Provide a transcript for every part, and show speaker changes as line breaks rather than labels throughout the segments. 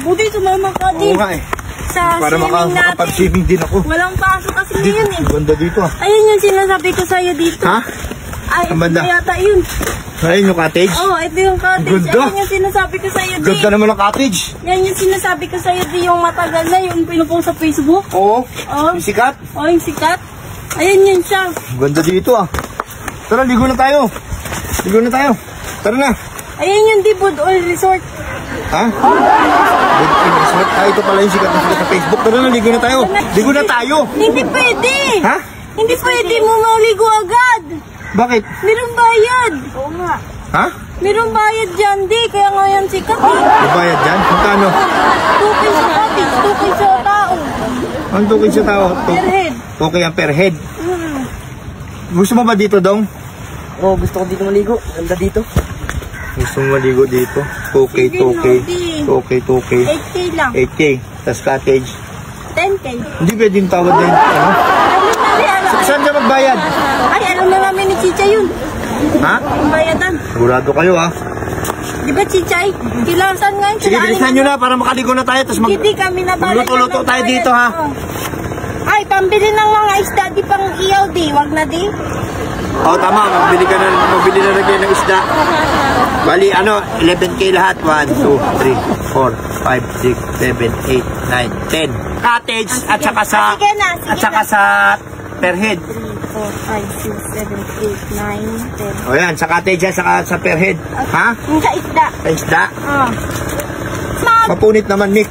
Buti sumama ka din.
Oo nga eh.
Sa
para makapag-swimming din ako.
Walang pasok kasi ngayon eh.
Ganda dito ah.
Ayun yung sinasabi ko sa'yo dito.
Ha?
Ay,
ito
yata yun.
Ayun yung cottage?
Oo, ito yung cottage.
Ganda.
Ayun yung sinasabi ko sa'yo di.
Ganda naman ang cottage.
Yan yung sinasabi ko sa'yo di, yung matagal na, yung pinupost sa Facebook.
Oo.
Oo.
Yung sikat?
Oo, yung sikat. Ayun yun siya.
Ganda dito ah. Tara, ligo na tayo. Ligo na tayo. Tara na.
Ayun yung di Bood Oil Resort.
Ha? Bood Oil Resort? Ah, ito pala yung sikat na sikat sa Facebook. Tara na, ligo na tayo. Ligo na tayo.
Hindi pwede.
Ha?
Hindi pwede mo maligo agad.
Bakit?
Merong bayad. Oo nga.
Ha?
Merong bayad dyan, di. Kaya nga yan sikat eh.
May bayad dyan? Magkano?
2K sa cottage, 2K sa tao.
Ang tukid sa tao?
Per head.
Okay ang per head. Gusto mo ba dito, Dong?
Oo, gusto ko dito maligo. Ganda dito.
Gusto mo maligo dito? 2K, 2K. 2K, 2K.
8K lang.
8K. Tapos cottage.
10K.
Hindi pwedeng tawad na yun. Ano? Saan ka magbayad?
Ay, alam na namin ni Chicha yun.
Ha?
Ang bayadan.
Sigurado kayo ha?
Di ba, Chichay? Kilasan nga yun.
Sige, bilisan nyo na para makaligo na tayo. Tapos
Hindi kami nabalag.
magluto-luto tayo dito ha?
Ay, pambili ng mga isda. Di pang iyaw di. Wag na di.
Oo, tama. Magbili na rin kayo ng isda. Bali, 11K lahat. 1, 2, 3, 4, 5, 6, 7, 8, 9, 10. Cottage at saka sa...
Sige na, sige
at saka
na.
sa per head.
3, 4, 5, 6, 7, 8, 9, 10.
O yan, sa cottage at saka sa per head. Ha?
Yung sa isda.
Sa isda.
Mag
Mapunit naman, Nick.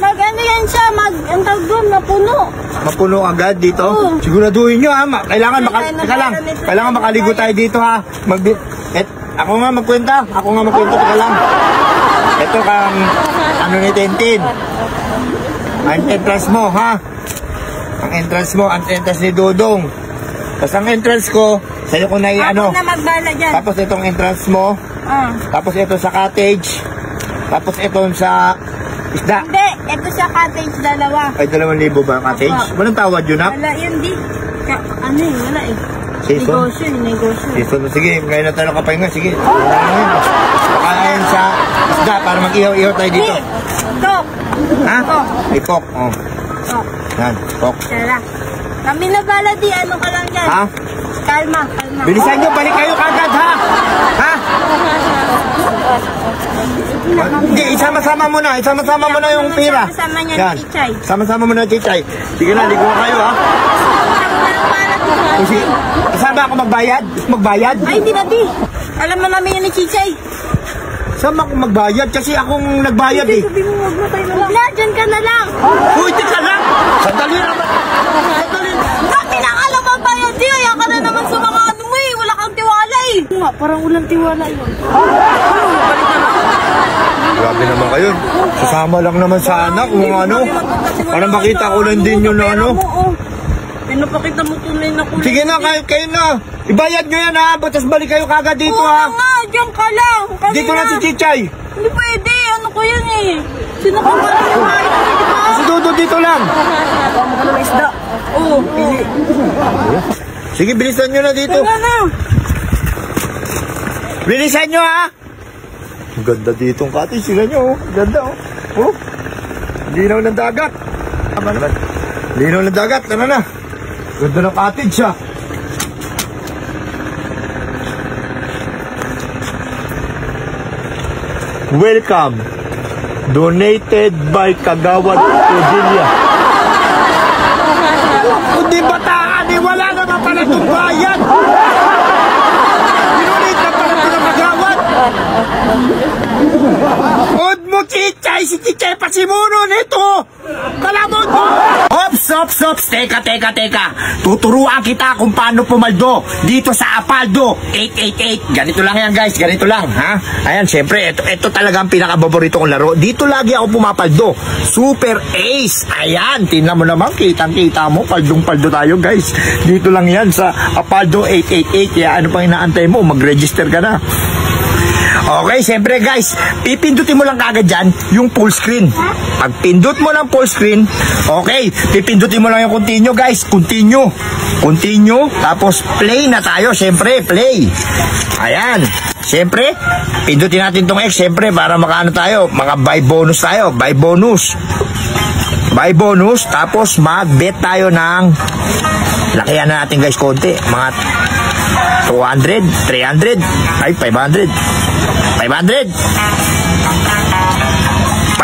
ano yan siya, ang tawag doon, mapuno.
Mapuno agad dito.
Oo.
Siguraduhin nyo ha. Kailangan makaligo tayo dito ha. Ako nga magkwenta. Teka lang. Ito kang ni Tintin. Ang entrance mo ha. Ang entrance ni Dodong. Tapos ang entrance ko, sa'yo ko na
Ako na magbala dyan.
Tapos itong entrance mo. Tapos ito sa cottage. Tapos ito sa isda.
Hindi, ito sa cottage, dalawa.
Ay, 2,000 ba ang cottage?
Opo.
Walang tawad yun ha?
Wala yun, di. Wala eh.
Season?
Negosyo.
Season, sige, ngayon na tayo nakapahinga, sige. Pakain sa isda para mag-ihaw-ihaw tayo dito.
Tok.
Ha?
Tok.
May pork, oh.
Tok.
Yan, pork.
Tara. Kami na bala di, ano ka lang dyan?
Ha?
Kalma.
Bilisan nyo, balik kayo kagad ha? Ha? Hindi, isama-sama mo na yung pira.
Sama-sama niya
Yan.
ni Chichay.
Sama-sama mo na Chichay. Sige na, ligo kayo ha? Sige, kasama ako magbayad?
Ay, hindi na di. Alam mo namin yan ni Chichay.
Sama ako magbayad kasi akong nagbayad eh.
Sabi mo, wag na tayo na lang. Wala, dyan ka na lang.
Uy, di ka lang! Sandali naman! Sandali!
Bakit na alam ang bayad di? Ayaw ka na naman sa mga ano mo eh. Wala kang tiwala eh. Nga, parang walang tiwala yun. Balik na lang.
Grabe naman kayo. Sasama lang naman sa anak kung ano. Para makita ko lang din yun na ano.
Pinapakita mo tunay na kulay.
Sige na, kayo na. Ibayad nyo yan ha. Batas balik kayo kagad dito ha.
Oo nga, dyan ka lang.
Dito na si Chichay.
Hindi pwede. Ano ko yun eh. Sino ka ba na yung mahal ko, di ba?
Si Dodo dito lang.
Ano ka naman isda?
Oo.
Sige, bilisan nyo na dito.
Kaya na.
Bilisan nyo ha. Ang ganda dito ang cottage. Sila nyo oh. Ganda oh. Oh. Linaw ng dagat. Tama naman. Linaw ng dagat. Tara na. Ganda ng cottage ha. Welcome. Donated by Kagawad Odilia. Kundi bataan eh. Wala naman pala itong bayan. Dinonate na pala ito ng Kagawad. Od mo Chichay. Si Chichay pa si Muno nito. Kalamod mo. Ops. Teka. Tuturuan kita kung paano pumaldo dito sa Apaldo 888. Ganito lang yan guys. Ganito lang ha. Ayan syempre ito talaga ang pinakababorito kong laro. Dito lagi ako pumapaldo. Super Ace. Ayan. Tingnan mo naman. Kitang-kita mo. Paldong-paldo tayo guys. Dito lang yan sa Apaldo 888. Kaya ano pang inaantay mo? Mag-register ka na. Okay, siyempre guys, pipindutin mo lang kagad dyan yung full screen. Pag pindut mo ng full screen, okay, pipindutin mo lang yung continue guys. Continue. Tapos play na tayo, siyempre, play. Ayan. Siyempre, pindutin natin tong X, siyempre, para makaano tayo, mga buy bonus tayo, buy bonus. Buy bonus, tapos mag-bet tayo ng, lakihan na natin guys, konti, mga 200, 300, ay 500,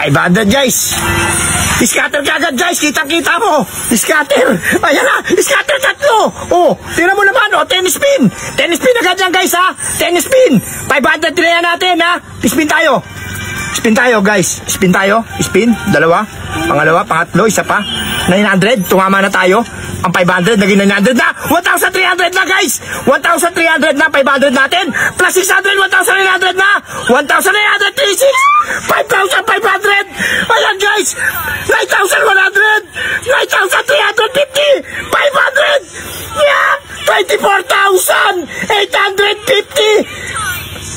500 guys. Scatter kagad guys, kitang-kita mo. Scatter, ayan na, scatter tatlo. Oh, tingnan mo naman, oh, 10 spin. 10 spin agad yan guys ha, 10 spin. 500 tinayan natin ha, spin tayo. Spin tayo guys, spin tayo, spin, dalawa, pangalawa, pangatlo, isa pa. 900, tumama na tayo. Ang 500, naging 900 na. 1,300 na guys. 1,300 na, 500 natin. Plus 600, 1,900 na. 1,936. 5,500. Ayan guys. 9,100. 9,350. 500. Yeah. 24,850.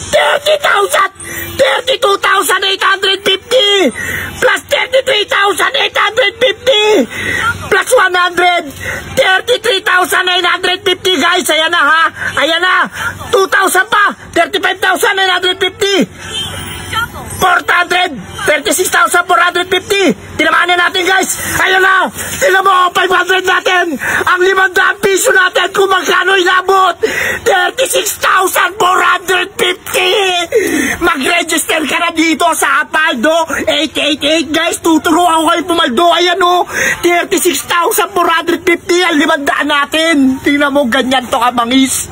30,000. 32,850 plus 33,850 plus 100 33,950 guys, ayan na ha, ayan na, 2,000 pa, 35,950 400 36,450. Tinamaan na natin guys. Ayun na. Tingnan mo, 500 natin. Ang 500 piso natin kung magkano inabot. 36,450. Mag-register ka na dito sa Apaldo 888 guys. Tuturuan ko kayo pumaldo. Ayan o. 36,450 ang 500 natin. Tingnan mo, ganyan to kabangis.